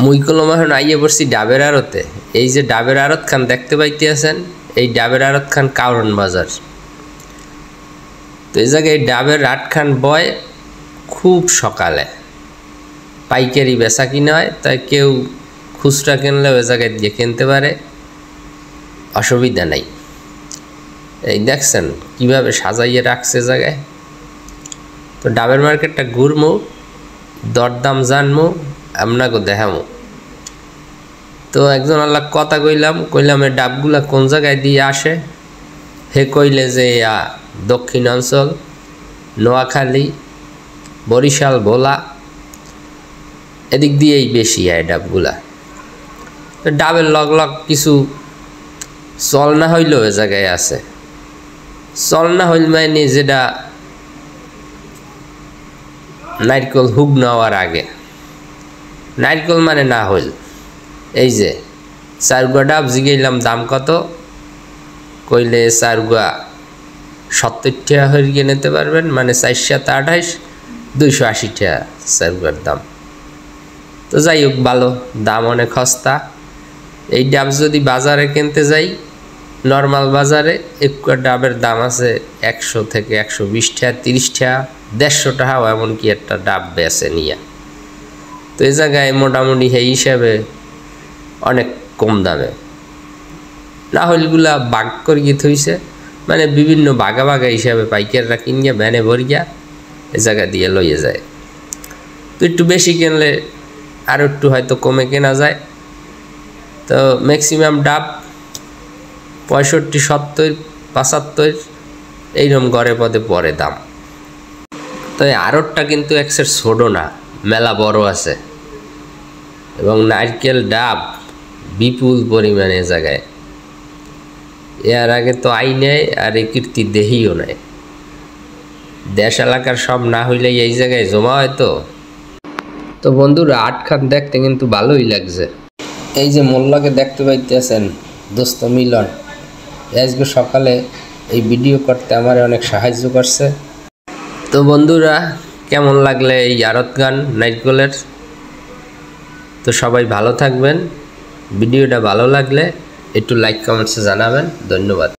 মুই কলম এখন আইয়ে পড়ছি ডাবের আড়তে। এই যে ডাবের আড়ত খান দেখতে পাইতে আছেন, এই ডাবের আড়ত খান কারণ বাজার। তো এই জায়গায় ডাবের আট খান বয় খুব সকালে, পাইকারি বেচা কিনা হয়, তাই কেউ খুচরা কিনলে ওই জায়গায় দিয়ে কিনতে পারে, অসুবিধা নাই। এই দেখছেন কিভাবে সাজাইয়ে রাখছে জায়গায়। তো ডাবের মার্কেটটা ঘুরমু, দরদাম জানমু, আপনাকে দেখামু। তো একজন আল্লাহ কথা কইলাম এই ডাবগুলা কোন জায়গায় দিয়ে আসে। হে কইলে যে দক্ষিণাঞ্চল, নোয়াখালী, বরিশাল, ভোলা এদিক দিয়েই বেশি হয় ডাবগুলা। তো ডাবের লগ লগ কিছু চল না হইলেও এ জায়গায় আছে। চল না হইল মানে যেটা নারকেল হুক নেওয়ার আগে, নারকেল মানে না হইল। এই যে চারগুয়া ডাব জিগাইলাম দাম কত, কইলে চারগুয়া 70 টাকা হয়ে নিতে পারবেন, মানে 4 7 28 280 টাকা চারগুয়ার দাম। তো যাই হোক, ভালো দাম, অনেক সস্তা। এই ডাব যদি বাজারে কিনতে যাই, নর্মাল বাজারে একটু ডাবের দাম আছে 100 থেকে 120 টাকা, 30 টাকা, 150 টাকাও এমনকি একটা ডাব বেচে নিয়ে। তো এই জায়গায় মোটামুটি সেই হিসাবে অনেক কম দামে। না হইলগুলা বাগ করিয়ে থইছে, মানে বিভিন্ন বাগা বাগা হিসাবে পাইকাররা কিনিয়া ভ্যানে ভরিয়া এ জায়গা দিয়ে লইয়ে যায়। তো একটু বেশি কিনলে আর একটু হয়তো কমে কেনা যায়। তো ম্যাক্সিমাম ডাব 65 70 75 এইরকম গড়ে পদে পড়ে দাম। তো এই আড়তটা কিন্তু একসের ছোট না, মেলা বড় আছে, এবং নারকেল ডাব বিপুল পরিমাণে জায়গায়। এর আগে তো আই নেয় আর এই কীর্তি দেহিও নেয়। দেশ এলাকার সব না হইলেই এই জায়গায় জমা হয়। তো বন্ধুরা, আটখান দেখতে কিন্তু ভালোই লাগছে। এই যে মোল্লাকে দেখতে পাইতেছেন, দোস্ত মিলন, আজকে সকালে এই ভিডিও করতে আমার অনেক সাহায্য করছে। তো বন্ধুরা, কেমন লাগলে এই আড়ত গান নারকেলের? তো সবাই ভালো থাকবেন। ভিডিওটা ভালো লাগলে একটু লাইক কমেন্টসে জানাবেন। ধন্যবাদ।